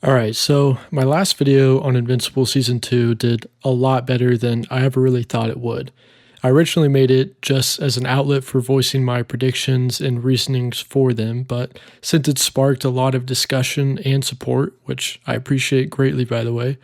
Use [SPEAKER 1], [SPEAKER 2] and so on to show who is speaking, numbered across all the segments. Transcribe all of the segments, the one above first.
[SPEAKER 1] Alright, so my last video on Invincible Season 2 did a lot better than I ever really thought it would. I originally made it just as an outlet for voicing my predictions and reasonings for them, but since it sparked a lot of discussion and support, which I appreciate greatly by the way,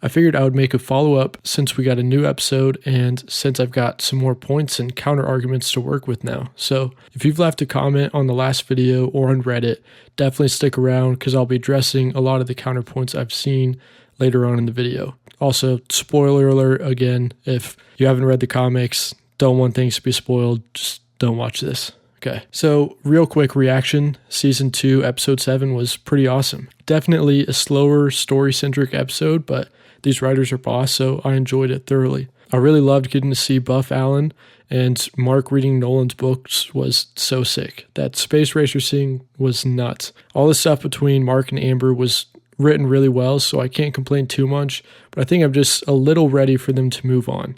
[SPEAKER 1] I figured I would make a follow-up since we got a new episode and since I've got some more points and counter arguments to work with now. So if you've left a comment on the last video or on Reddit, definitely stick around because I'll be addressing a lot of the counterpoints I've seen later on in the video. Also, spoiler alert again, if you haven't read the comics, don't want things to be spoiled, just don't watch this. Okay, so real quick reaction, Season 2, Episode 7 was pretty awesome. Definitely a slower, story-centric episode, but these writers are boss, so I enjoyed it thoroughly. I really loved getting to see Buff Allen, and Mark reading Nolan's books was so sick. That space racer scene was nuts. All the stuff between Mark and Amber was written really well, so I can't complain too much, but I think I'm just a little ready for them to move on.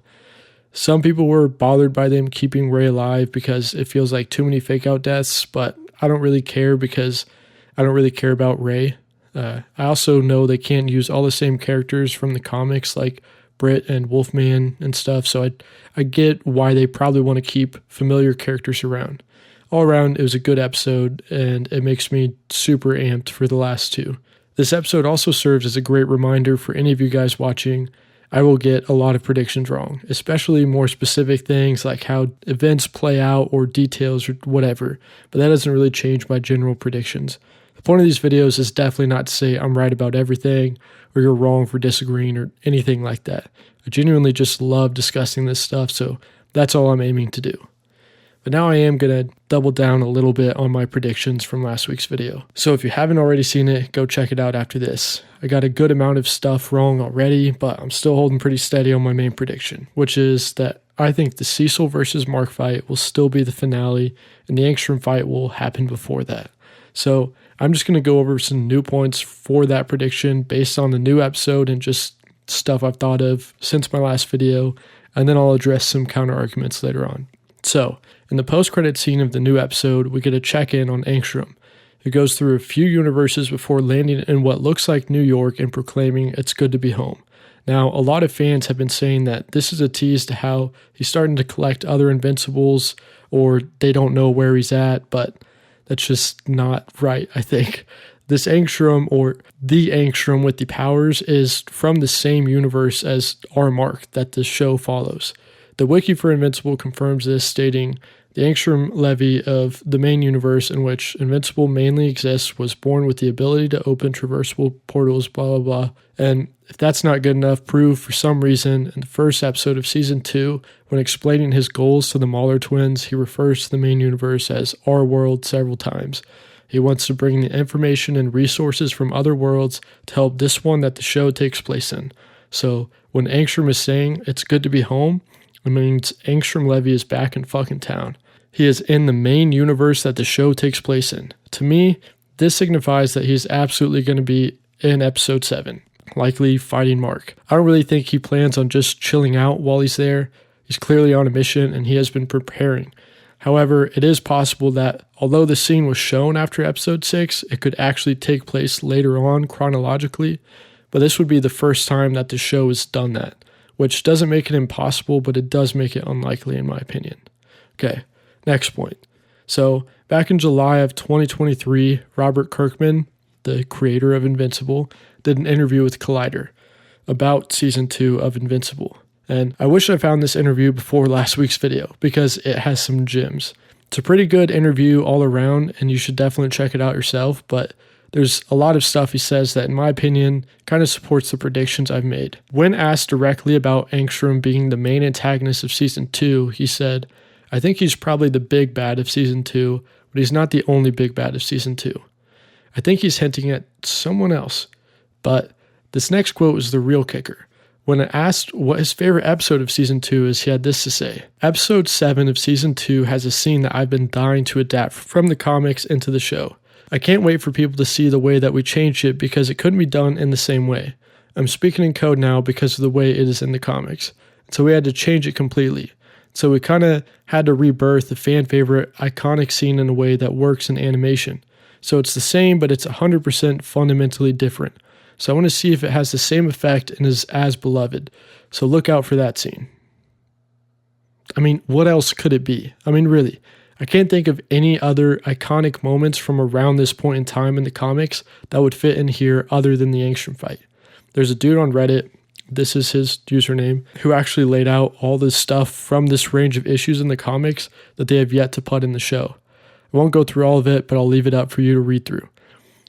[SPEAKER 1] Some people were bothered by them keeping Ray alive because it feels like too many fake out deaths, but I don't really care because I don't really care about Ray. I also know they can't use all the same characters from the comics like Britt and Wolfman and stuff, so I get why they probably want to keep familiar characters around. All around, it was a good episode, and it makes me super amped for the last two. This episode also serves as a great reminder for any of you guys watching. I will get a lot of predictions wrong, especially more specific things like how events play out or details or whatever, but that doesn't really change my general predictions. The point of these videos is definitely not to say I'm right about everything or you're wrong for disagreeing or anything like that. I genuinely just love discussing this stuff, so that's all I'm aiming to do. But now I am going to double down a little bit on my predictions from last week's video. So if you haven't already seen it, go check it out after this. I got a good amount of stuff wrong already, but I'm still holding pretty steady on my main prediction, which is that I think the Cecil versus Mark fight will still be the finale and the Angstrom fight will happen before that. So I'm just going to go over some new points for that prediction based on the new episode and just stuff I've thought of since my last video, and then I'll address some counter arguments later on. So, in the post-credit scene of the new episode, we get a check-in on Angstrom. It goes through a few universes before landing in what looks like New York and proclaiming it's good to be home. Now, a lot of fans have been saying that this is a tease to how he's starting to collect other Invincibles, or they don't know where he's at, but that's just not right, I think. This Angstrom, or the Angstrom with the powers, is from the same universe as our Mark that the show follows. The wiki for Invincible confirms this, stating, the Angstrom levy of the main universe in which Invincible mainly exists was born with the ability to open traversable portals, blah, blah, blah. And if that's not good enough, prove for some reason in the first episode of Season 2, when explaining his goals to the Mahler twins, he refers to the main universe as our world several times. He wants to bring the information and resources from other worlds to help this one that the show takes place in. So when Angstrom is saying it's good to be home, it means Angstrom Levy is back in fucking town. He is in the main universe that the show takes place in. To me, this signifies that he's absolutely going to be in episode 7, likely fighting Mark. I don't really think he plans on just chilling out while he's there. He's clearly on a mission and he has been preparing. However, it is possible that although the scene was shown after episode 6, it could actually take place later on chronologically, but this would be the first time that the show has done that, which doesn't make it impossible, but it does make it unlikely in my opinion. Okay, next point. So, back in July of 2023, Robert Kirkman, the creator of Invincible, did an interview with Collider about Season 2 of Invincible. And I wish I found this interview before last week's video because it has some gems. It's a pretty good interview all around, and you should definitely check it out yourself, but there's a lot of stuff he says that, in my opinion, kind of supports the predictions I've made. When asked directly about Angstrom being the main antagonist of Season 2, he said, I think he's probably the big bad of Season 2, but he's not the only big bad of Season 2. I think he's hinting at someone else. But this next quote is the real kicker. When asked what his favorite episode of Season 2 is, he had this to say. Episode 7 of Season 2 has a scene that I've been dying to adapt from the comics into the show. I can't wait for people to see the way that we changed it because it couldn't be done in the same way. I'm speaking in code now because of the way it is in the comics. So we had to change it completely. So we kind of had to rebirth the fan favorite iconic scene in a way that works in animation. So it's the same, but it's 100% fundamentally different. So I want to see if it has the same effect and is as beloved. So look out for that scene. I mean, what else could it be? I mean, really, I can't think of any other iconic moments from around this point in time in the comics that would fit in here other than the Angstrom fight. There's a dude on Reddit, this is his username, who actually laid out all this stuff from this range of issues in the comics that they have yet to put in the show. I won't go through all of it, but I'll leave it up for you to read through.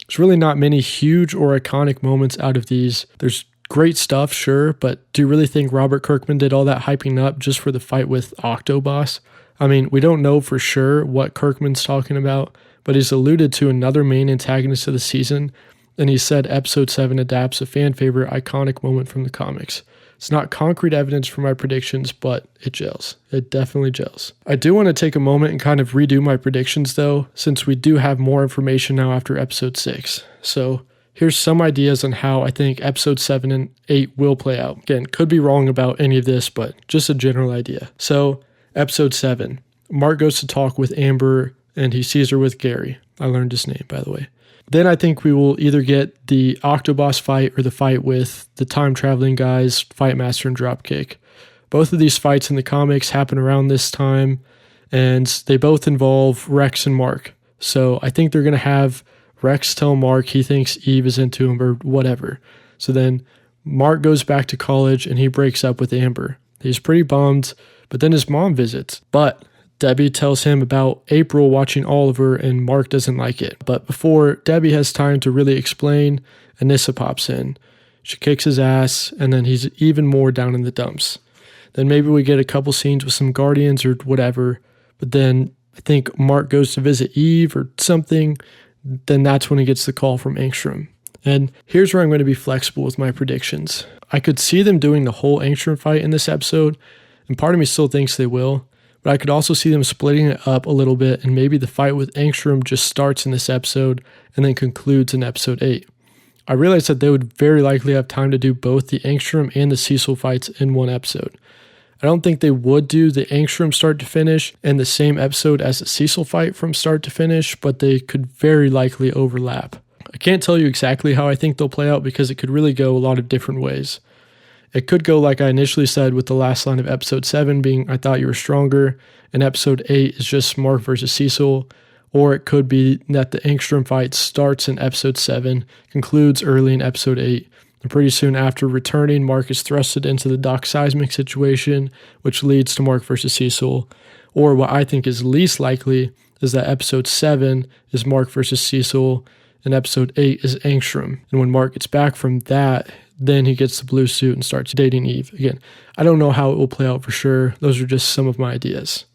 [SPEAKER 1] There's really not many huge or iconic moments out of these. There's great stuff, sure, but do you really think Robert Kirkman did all that hyping up just for the fight with Octoboss? I mean, we don't know for sure what Kirkman's talking about, but he's alluded to another main antagonist of the season, and he said episode 7 adapts a fan favorite iconic moment from the comics. It's not concrete evidence for my predictions, but it gels. It definitely gels. I do want to take a moment and kind of redo my predictions though, since we do have more information now after episode 6. So here's some ideas on how I think episode 7 and 8 will play out. Again, could be wrong about any of this, but just a general idea. So episode 7, Mark goes to talk with Amber and he sees her with Gary. I learned his name, by the way. Then I think we will either get the Octoboss fight or the fight with the time-traveling guys, Fightmaster and Dropkick. Both of these fights in the comics happen around this time, and they both involve Rex and Mark. So I think they're going to have Rex tell Mark he thinks Eve is into him or whatever. So then Mark goes back to college and he breaks up with Amber. He's pretty bummed, but then his mom visits. But Debbie tells him about April watching Oliver and Mark doesn't like it. But before Debbie has time to really explain, Anissa pops in. She kicks his ass and then he's even more down in the dumps. Then maybe we get a couple scenes with some Guardians or whatever. But then I think Mark goes to visit Eve or something. Then that's when he gets the call from Angstrom. And here's where I'm going to be flexible with my predictions. I could see them doing the whole Angstrom fight in this episode, and part of me still thinks they will. But I could also see them splitting it up a little bit, and maybe the fight with Angstrom just starts in this episode and then concludes in episode 8. I realized that they would very likely have time to do both the Angstrom and the Cecil fights in one episode. I don't think they would do the Angstrom start to finish in the same episode as the Cecil fight from start to finish, but they could very likely overlap. I can't tell you exactly how I think they'll play out because it could really go a lot of different ways. It could go like I initially said with the last line of episode 7 being I thought you were stronger, and episode 8 is just Mark versus Cecil, or it could be that the Angstrom fight starts in episode 7, concludes early in episode 8, and pretty soon after returning, Mark is thrusted into the Doc Seismic situation, which leads to Mark versus Cecil, or what I think is least likely is that episode 7 is Mark versus Cecil, and episode 8 is Angstrom, and when Mark gets back from that, then he gets the blue suit and starts dating Eve. Again, I don't know how it will play out for sure. Those are just some of my ideas.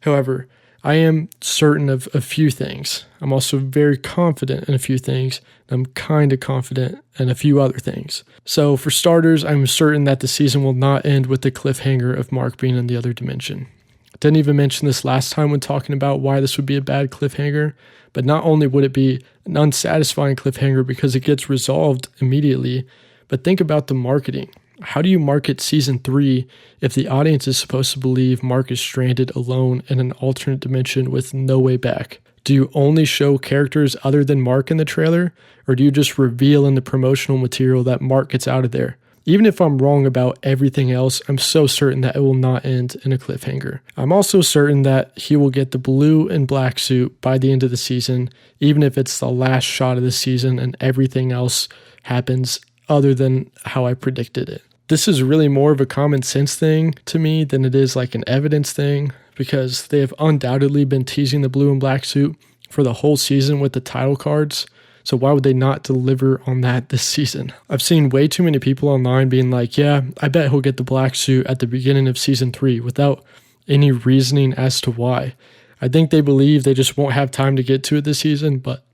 [SPEAKER 1] However, I am certain of a few things. I'm also very confident in a few things. I'm kind of confident in a few other things. So for starters, I'm certain that the season will not end with the cliffhanger of Mark being in the other dimension. I didn't even mention this last time when talking about why this would be a bad cliffhanger, but not only would it be an unsatisfying cliffhanger because it gets resolved immediately, but think about the marketing. How do you market season 3 if the audience is supposed to believe Mark is stranded alone in an alternate dimension with no way back? Do you only show characters other than Mark in the trailer? Or do you just reveal in the promotional material that Mark gets out of there? Even if I'm wrong about everything else, I'm so certain that it will not end in a cliffhanger. I'm also certain that he will get the blue and black suit by the end of the season, even if it's the last shot of the season and everything else happens other than how I predicted it. This is really more of a common sense thing to me than it is like an evidence thing, because they have undoubtedly been teasing the blue and black suit for the whole season with the title cards. So why would they not deliver on that this season? I've seen way too many people online being like, yeah, I bet he'll get the black suit at the beginning of season 3 without any reasoning as to why. I think they believe they just won't have time to get to it this season, but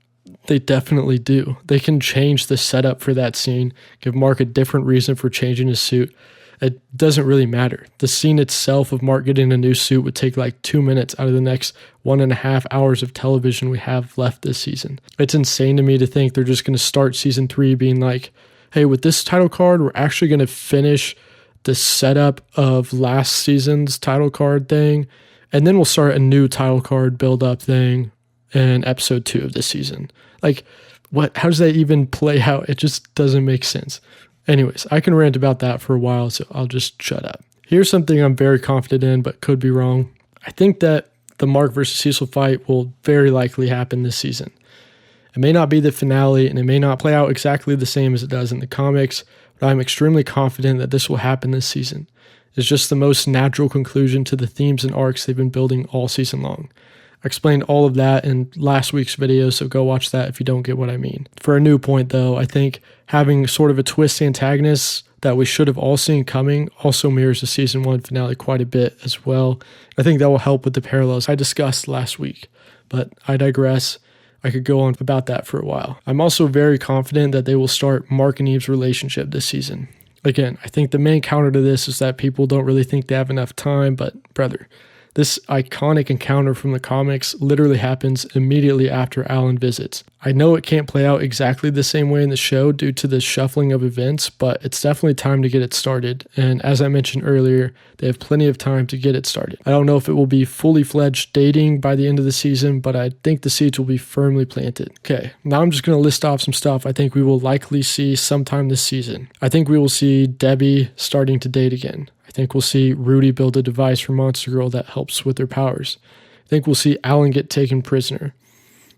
[SPEAKER 1] they definitely do. They can change the setup for that scene, give Mark a different reason for changing his suit. It doesn't really matter. The scene itself of Mark getting a new suit would take like 2 minutes out of the next 1.5 hours of television we have left this season. It's insane to me to think they're just going to start season 3 being like, hey, with this title card, we're actually going to finish the setup of last season's title card thing, and then we'll start a new title card build-up thing in episode 2 of this season. Like, How does that even play out? It just doesn't make sense. Anyways, I can rant about that for a while, so I'll just shut up. Here's something I'm very confident in, but could be wrong. I think that the Mark versus Cecil fight will very likely happen this season. It may not be the finale, and it may not play out exactly the same as it does in the comics, but I'm extremely confident that this will happen this season. It's just the most natural conclusion to the themes and arcs they've been building all season long. I explained all of that in last week's video, so go watch that if you don't get what I mean. For a new point though, I think having sort of a twist antagonist that we should have all seen coming also mirrors the season 1 finale quite a bit as well. I think that will help with the parallels I discussed last week, but I digress. I could go on about that for a while. I'm also very confident that they will start Mark and Eve's relationship this season. Again, I think the main counter to this is that people don't really think they have enough time, but brother, this iconic encounter from the comics literally happens immediately after Alan visits. I know it can't play out exactly the same way in the show due to the shuffling of events, but it's definitely time to get it started. And as I mentioned earlier, they have plenty of time to get it started. I don't know if it will be fully fledged dating by the end of the season, but I think the seeds will be firmly planted. Okay, now I'm just going to list off some stuff I think we will likely see sometime this season. I think we will see Debbie starting to date again. I think we'll see Rudy build a device for Monster Girl that helps with their powers. I think we'll see Alan get taken prisoner.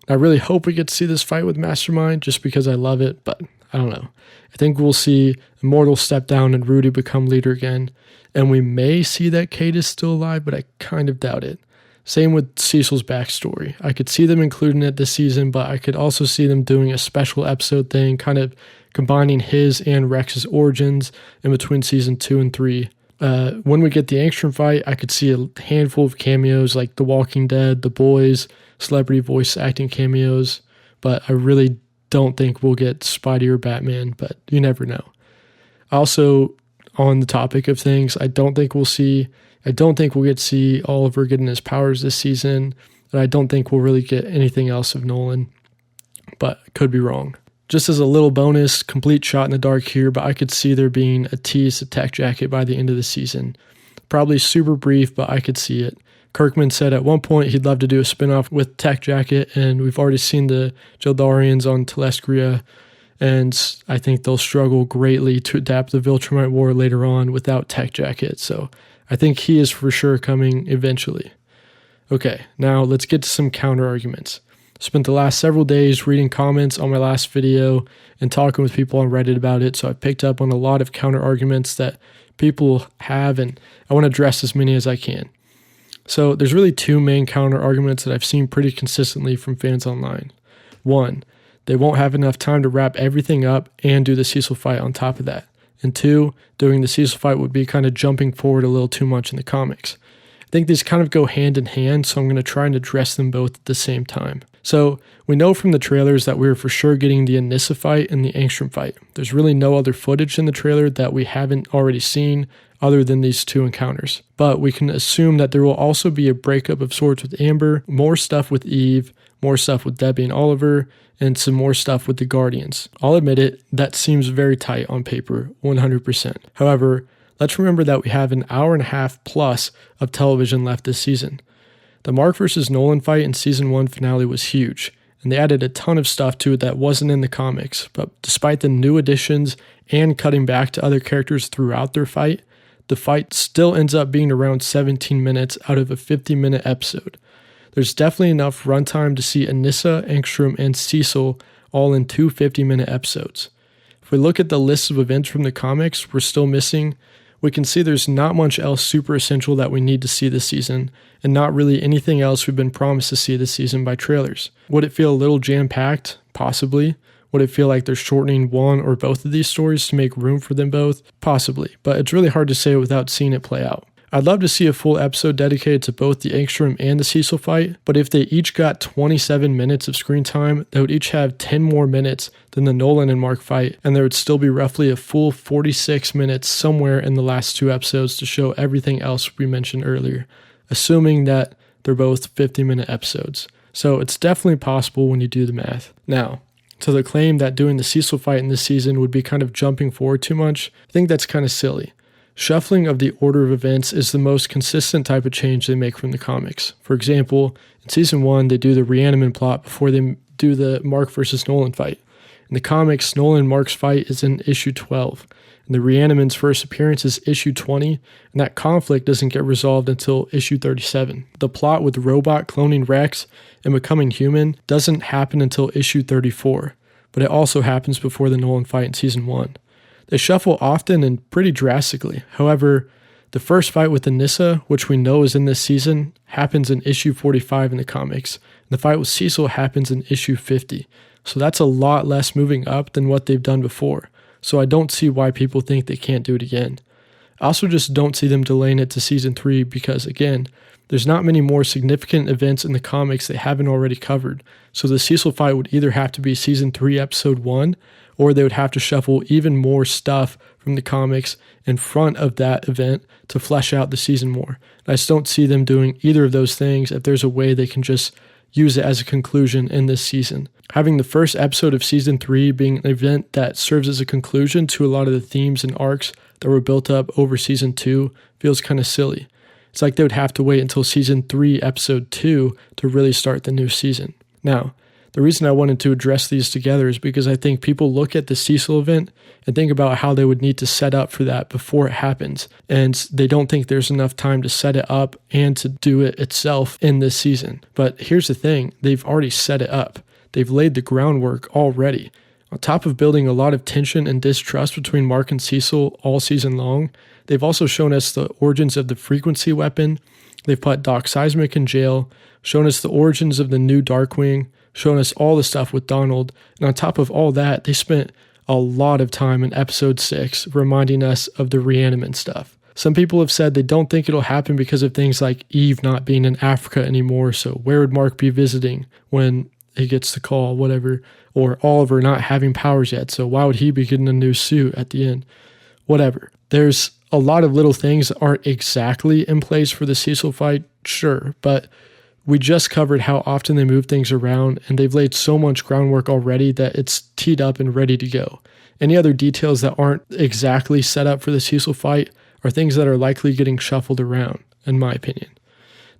[SPEAKER 1] I really hope we get to see this fight with Mastermind just because I love it, but I don't know. I think we'll see Immortal step down and Rudy become leader again, and we may see that Kate is still alive, but I kind of doubt it. Same with Cecil's backstory. I could see them including it this season, but I could also see them doing a special episode thing, kind of combining his and Rex's origins in between season 2 and 3. When we get the Angstrom fight, I could see a handful of cameos like The Walking Dead, The Boys, celebrity voice acting cameos, but I really don't think we'll get Spidey or Batman, but you never know. Also, on the topic of things, I don't think we'll get to see Oliver getting his powers this season, and I don't think we'll really get anything else of Nolan, but I could be wrong. Just as a little bonus, complete shot in the dark here, but I could see there being a tease to Tech Jacket by the end of the season. Probably super brief, but I could see it. Kirkman said at one point he'd love to do a spinoff with Tech Jacket, and we've already seen the Jildarians on Telestria, and I think they'll struggle greatly to adapt the Viltrumite War later on without Tech Jacket, so I think he is for sure coming eventually. Okay, now let's get to some counter arguments. Spent the last several days reading comments on my last video and talking with people on Reddit about it, so I picked up on a lot of counter arguments that people have, and I want to address as many as I can. So there's really two main counter arguments that I've seen pretty consistently from fans online. One, they won't have enough time to wrap everything up and do the Cecil fight on top of that. And two, doing the Cecil fight would be kind of jumping forward a little too much in the comics. I think these kind of go hand in hand, so I'm going to try and address them both at the same time. So we know from the trailers that we're for sure getting the Anissa fight and the Angstrom fight. There's really no other footage in the trailer that we haven't already seen other than these two encounters. But we can assume that there will also be a breakup of sorts with Amber, more stuff with Eve, more stuff with Debbie and Oliver, and some more stuff with the Guardians. I'll admit it, that seems very tight on paper, 100%. However, let's remember that we have an hour and a half plus of television left this season. The Mark vs. Nolan fight in season 1 finale was huge, and they added a ton of stuff to it that wasn't in the comics, but despite the new additions and cutting back to other characters throughout their fight, the fight still ends up being around 17 minutes out of a 50-minute episode. There's definitely enough runtime to see Anissa, Angstrom, and Cecil all in two 50-minute episodes. If we look at the list of events from the comics we're still missing, we can see there's not much else super essential that we need to see this season, and not really anything else we've been promised to see this season by trailers. Would it feel a little jam-packed? Possibly. Would it feel like they're shortening one or both of these stories to make room for them both? Possibly, but it's really hard to say without seeing it play out. I'd love to see a full episode dedicated to both the Angstrom and the Cecil fight, but if they each got 27 minutes of screen time, they would each have 10 more minutes than the Nolan and Mark fight, and there would still be roughly a full 46 minutes somewhere in the last two episodes to show everything else we mentioned earlier, assuming that they're both 50-minute episodes. So it's definitely possible when you do the math. Now, to the claim that doing the Cecil fight in this season would be kind of jumping forward too much, I think that's kind of silly. Shuffling of the order of events is the most consistent type of change they make from the comics. For example, in season 1, they do the Reaniman plot before they do the Mark vs. Nolan fight. In the comics, Nolan and Mark's fight is in issue 12, and the Reaniman's first appearance is issue 20, and that conflict doesn't get resolved until issue 37. The plot with Robot cloning Rex and becoming human doesn't happen until issue 34, but it also happens before the Nolan fight in season 1. They shuffle often and pretty drastically. However, the first fight with Anissa, which we know is in this season, happens in issue 45 in the comics, and the fight with Cecil happens in issue 50. So that's a lot less moving up than what they've done before. So I don't see why people think they can't do it again. I also just don't see them delaying it to season 3 because, again, there's not many more significant events in the comics they haven't already covered. So the Cecil fight would either have to be season 3 episode 1, or they would have to shuffle even more stuff from the comics in front of that event to flesh out the season more. And I just don't see them doing either of those things if there's a way they can just use it as a conclusion in this season. Having the first episode of season 3 being an event that serves as a conclusion to a lot of the themes and arcs that were built up over season 2 feels kind of silly. It's like they would have to wait until season 3 episode 2 to really start the new season. Now, the reason I wanted to address these together is because I think people look at the Cecil event and think about how they would need to set up for that before it happens, and they don't think there's enough time to set it up and to do it itself in this season. But here's the thing, they've already set it up. They've laid the groundwork already. On top of building a lot of tension and distrust between Mark and Cecil all season long, they've also shown us the origins of the frequency weapon. They've put Doc Seismic in jail, shown us the origins of the new Darkwing, shown us all the stuff with Donald, and on top of all that, they spent a lot of time in episode 6 reminding us of the Reaniman stuff. Some people have said they don't think it'll happen because of things like Eve not being in Africa anymore, so where would Mark be visiting when he gets the call, whatever, or Oliver not having powers yet, so why would he be getting a new suit at the end? Whatever. There's a lot of little things that aren't exactly in place for the Cecil fight, sure, but we just covered how often they move things around, and they've laid so much groundwork already that it's teed up and ready to go. Any other details that aren't exactly set up for the Cecil fight are things that are likely getting shuffled around, in my opinion.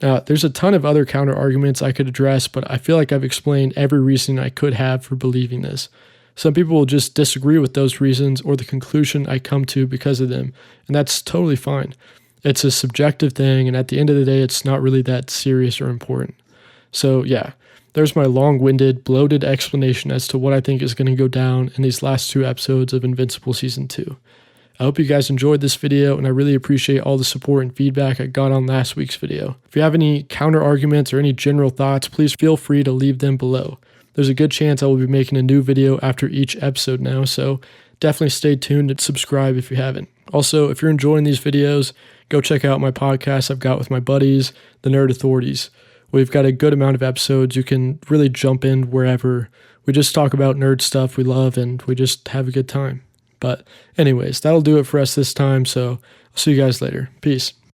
[SPEAKER 1] Now, there's a ton of other counter arguments I could address, but I feel like I've explained every reason I could have for believing this. Some people will just disagree with those reasons or the conclusion I come to because of them, and that's totally fine. It's a subjective thing, and at the end of the day, it's not really that serious or important. So yeah, there's my long-winded, bloated explanation as to what I think is going to go down in these last 2 episodes of Invincible Season 2. I hope you guys enjoyed this video, and I really appreciate all the support and feedback I got on last week's video. If you have any counter-arguments or any general thoughts, please feel free to leave them below. There's a good chance I will be making a new video after each episode now, so definitely stay tuned and subscribe if you haven't. Also, if you're enjoying these videos, go check out my podcast I've got with my buddies, the Nerd Authorities. We've got a good amount of episodes. You can really jump in wherever. We just talk about nerd stuff we love, and we just have a good time. But anyways, that'll do it for us this time, so I'll see you guys later. Peace.